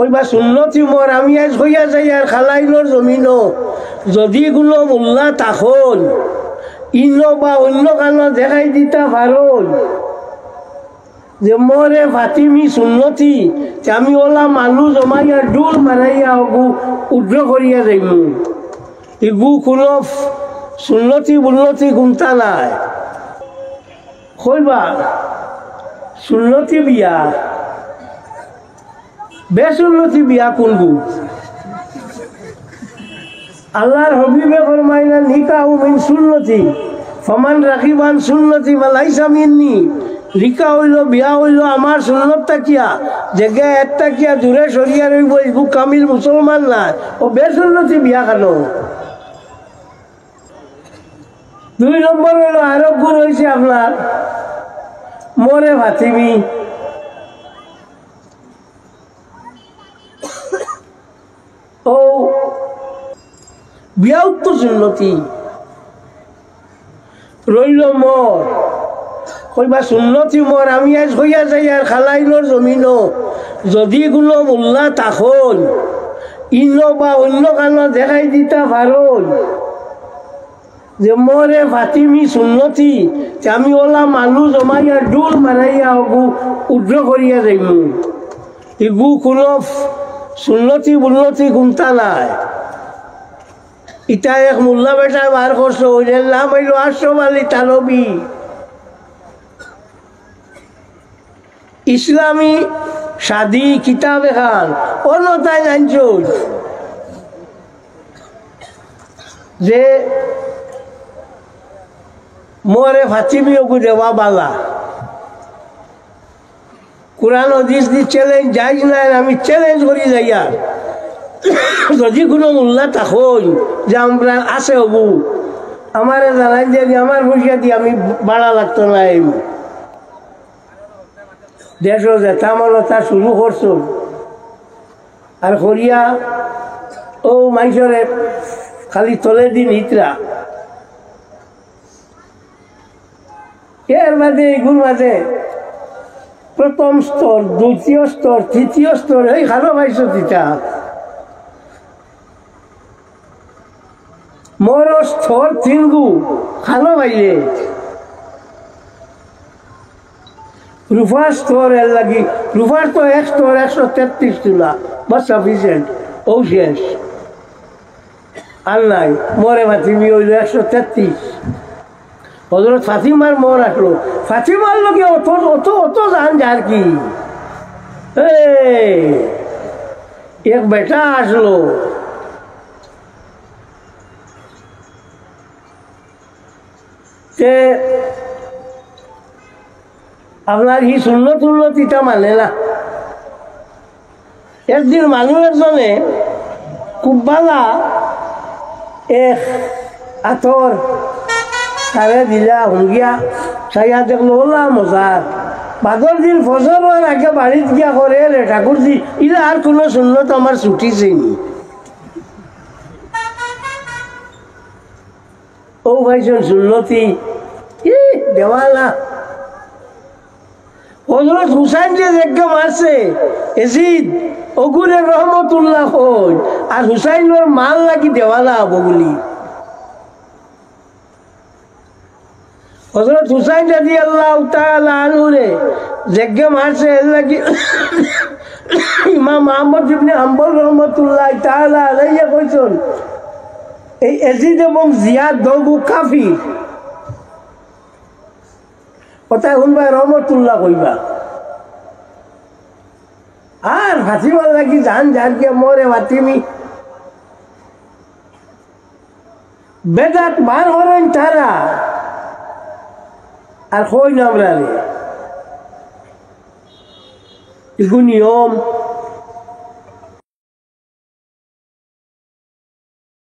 কইবা সুন্নতি মোর আমি আজ হইয়া যাই আর খালাইলোর জমিনও যদি কোনো মোল্লা তাখন ইনো বা অন্য কানো দেখাই দিতা পারল যে মোরে ফাতিমি সুন্নতি আমি ওলা মানুষ জমাইয়া ডুল মারাইয়া ওগু উদ্র করিয়া যাইমু ইগু কোনো সুন্নতি উন্নতি গুমতা নাই কইবা সুন্নতি বিয়া বেসুন্নতি বিয়া কোনগু আল্লাহর হবিবে ফরমাইনা নিকাহু মিন সুন্নতি ফমান রাখিবান সুন্নতি ওয়ালাইসা মিন্নি নিকা হইল বিয়া হইল আমার সুন্নত তাকিয়া জেগে একটা কিয়া দূরে সরিয়া রইব ইগু কামিল মুসলমান না ও বেসুন্নতি বিয়া কেন 2 নম্বর হইল আরব গুণ হয়েছে আপনার মোরে ফাতিমি ও বিয়াও তো সুন্নতি রইল মোর কইবা সুন্নতি মোর আমি আজ হইয়া যাই আর খালাইলোর জমিনও যদি কোনো মোল্লা তাখন ইনো বা অন্য কানো দেখাই দিতা পারল যে মোরে ফাতিমি সুন্নতি আমি ওলা মানুষ জমাইয়া ডুল মারাইয়া ওগু উদ্র করিয়া যাইমু ইগু কোনো সুন্নতি উন্নতি গুমতা নাই ইটা এক মোল্লা বেটা বার করছো ওইটার নাম হইল আশরাফ আলী থানভী ইসলামী শাদি কিতাব এখান অন্যতাই জানছ যে মোরে ফাতিমি ওগু দেওয়া বালা কোরআন হাদিস দি চ্যালেঞ্জ যাই নাই আমি চ্যালেঞ্জ করি যাইয়া যদি কোনো মোল্লা তখন যে আমরা আছে হবু আমার জানাই দিয়ে আমার পয়সা দিয়ে আমি বাড়া লাগতো না দেশ যেতা মনতা শুরু করছো আর করিয়া ও মানুষের খালি তলে দিন হিতরা এর মাঝে এগুর মাঝে প্রথম স্তর দ্বিতীয় স্তর তৃতীয় স্তর এই খানো পাইছো তিতা মোর স্তর 3 গু খানো পাইলে রুফার স্তর এর লাগি রুফার তো 1 স্তর 133 তুলা বাস সাফিসিয়েন্ট ও শেষ আর নাই মোরে ফাতিমি হইল 133 হযরত ফাতিমার মোর আসলো ফাতিমার লোকে অত অত অত জান যার কি এক বেটা আসলো তে আপনার ই সুন্নত উন্নতিটা মানে না একদিন মানুষ একজনে খুব বালা এক আতর তারে দিলা হুঙ্গিয়া সাইয়া দেখলো ওলা মজার বাদর দিন ফসল হওয়ার আগে বাড়িতে গিয়া করে রে ঠাকুরজি ইলা আর কোনো সুন্নত আমার ছুটিছেনি ও ভাইজন সুন্নতি দেওয়ালা হযরত হুসাইন যে যজ্ঞ মারছে এজিদ ওগুরে রহমতুল্লাহ হই আর হুসাইনের মাল লাগি দেওয়ালা হবো বলি হযরত হুসাইন রাদিয়াল্লাহু তাআলা আনহু রে যজ্ঞ মারছে এর লাগি ইমাম আহমদ ইবনে হাম্বল রহমতুল্লাহ তাআলা আলাইহি কইছেন এই এজিদ এবং জিয়াদ দগু কাফির কথা শুনবা রহমতুল্লাহ কইবা আর ফাতিমার লাগি জান যার কে মোরে ফাতিমি বেদাত বার হরেন তারা আর কই না আমরা এগু নিয়ম